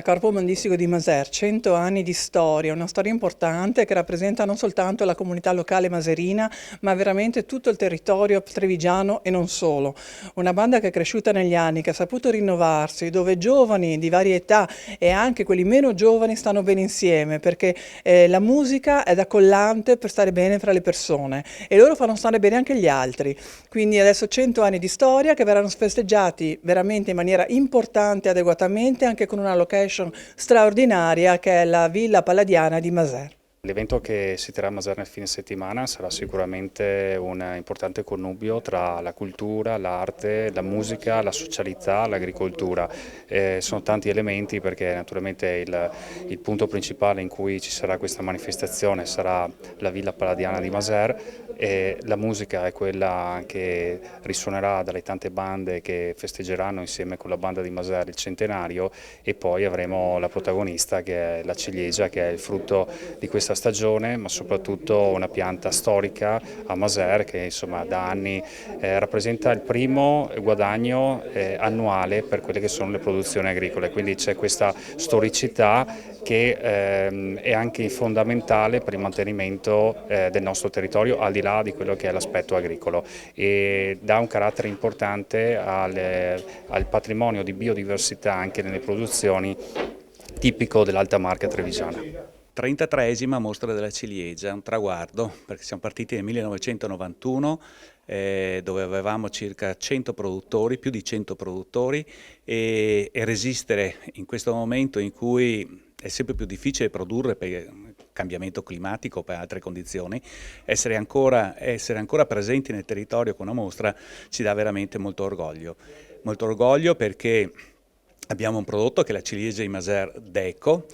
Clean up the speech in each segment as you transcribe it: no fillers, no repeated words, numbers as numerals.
Corpo Mondistico di Maser, 100 anni di storia, una storia importante che rappresenta non soltanto la comunità locale maserina, ma veramente tutto il territorio trevigiano e non solo. Una banda che è cresciuta negli anni, che ha saputo rinnovarsi, dove giovani di varie età e anche quelli meno giovani stanno bene insieme, perché la musica è da collante per stare bene fra le persone e loro fanno stare bene anche gli altri. Quindi adesso 100 anni di storia che verranno festeggiati veramente in maniera importante e adeguatamente, anche con una location straordinaria che è la Villa Palladiana di Maser. L'evento che si terrà a Maser nel fine settimana sarà sicuramente un importante connubio tra la cultura, l'arte, la musica, la socialità, l'agricoltura. Sono tanti elementi perché naturalmente il punto principale in cui ci sarà questa manifestazione sarà la Villa Palladiana di Maser e la musica è quella che risuonerà dalle tante bande che festeggeranno insieme con la banda di Maser il centenario e poi avremo la protagonista che è la ciliegia, che è il frutto di questa stagione, ma soprattutto una pianta storica a Maser che insomma da anni rappresenta il primo guadagno annuale per quelle che sono le produzioni agricole, quindi c'è questa storicità che è anche fondamentale per il mantenimento del nostro territorio al di là di quello che è l'aspetto agricolo e dà un carattere importante al patrimonio di biodiversità anche nelle produzioni tipico dell'Alta Marca trevigiana. 33esima mostra della ciliegia, un traguardo, perché siamo partiti nel 1991 dove avevamo circa 100 produttori, più di 100 produttori e resistere in questo momento in cui è sempre più difficile produrre per il cambiamento climatico o per altre condizioni, essere ancora presenti nel territorio con una mostra ci dà veramente molto orgoglio. Molto orgoglio perché abbiamo un prodotto che è la ciliegia di Maser Deco,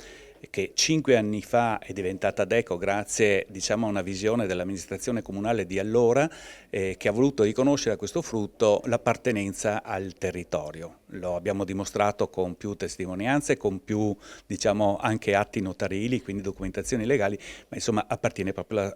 che 5 anni fa è diventata Deco grazie diciamo, a una visione dell'amministrazione comunale di allora che ha voluto riconoscere a questo frutto l'appartenenza al territorio. Lo abbiamo dimostrato con più testimonianze, con più diciamo, anche atti notarili, quindi documentazioni legali, ma insomma appartiene proprio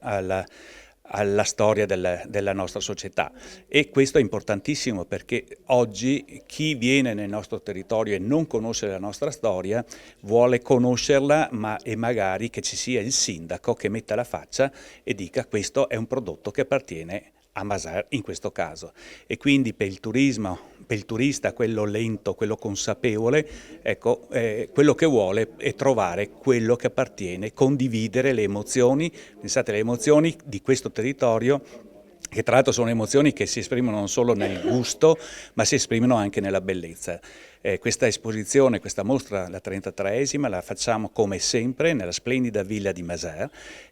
alla storia della nostra società e questo è importantissimo perché oggi chi viene nel nostro territorio e non conosce la nostra storia vuole conoscerla e magari che ci sia il sindaco che metta la faccia e dica questo è un prodotto che appartiene a Maser in questo caso e quindi per il turismo, per il turista quello lento, quello consapevole, ecco, quello che vuole è trovare quello che appartiene, condividere le emozioni, pensate alle emozioni di questo territorio che tra l'altro sono emozioni che si esprimono non solo nel gusto ma si esprimono anche nella bellezza. Questa esposizione, questa mostra, la 33esima, la facciamo come sempre nella splendida villa di Maser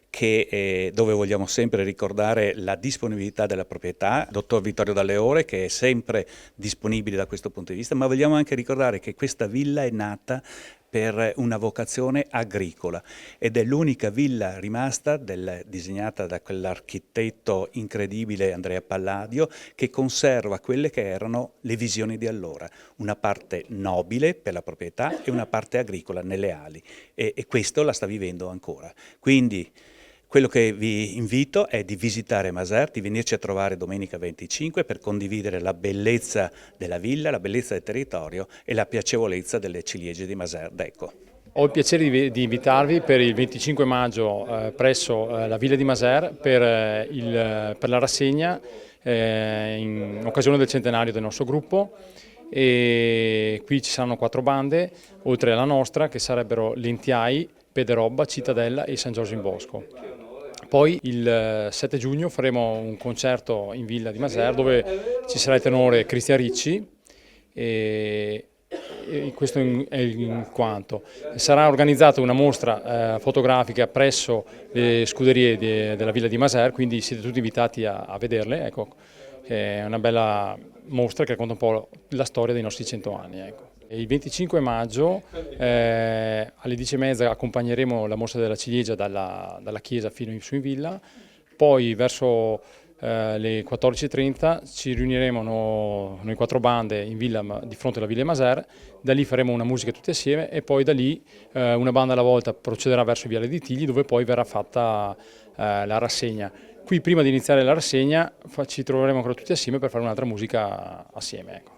dove vogliamo sempre ricordare la disponibilità della proprietà, dottor Vittorio Dalleore che è sempre disponibile da questo punto di vista, ma vogliamo anche ricordare che questa villa è nata per una vocazione agricola ed è l'unica villa rimasta disegnata da quell'architetto incredibile Andrea Palladio che conserva quelle che erano le visioni di allora, una parte nobile per la proprietà e una parte agricola nelle ali e questo la sta vivendo ancora. Quindi quello che vi invito è di visitare Maser, di venirci a trovare domenica 25 per condividere la bellezza della villa, la bellezza del territorio e la piacevolezza delle ciliegie di Maser Deco. Ho il piacere di invitarvi per il 25 maggio presso la Villa di Maser per la rassegna in occasione del centenario del nostro gruppo. E qui ci saranno 4 bande, oltre alla nostra, che sarebbero Lentiai, Pederobba, Cittadella e San Giorgio in Bosco. Poi il 7 giugno faremo un concerto in Villa di Maser dove ci sarà il tenore Cristian Ricci e questo è in quanto. Sarà organizzata una mostra fotografica presso le scuderie della Villa di Maser, quindi siete tutti invitati a vederle. Ecco, è una bella mostra che racconta un po' la storia dei nostri 100 anni. Ecco. Il 25 maggio alle 10:30 accompagneremo la mostra della ciliegia dalla chiesa fino su in villa, poi verso le 14:30 ci riuniremo noi 4 bande in villa di fronte alla Villa Maser, da lì faremo una musica tutti assieme e poi da lì una banda alla volta procederà verso Viale dei Tigli dove poi verrà fatta la rassegna. Qui prima di iniziare la rassegna ci troveremo ancora tutti assieme per fare un'altra musica assieme. Ecco.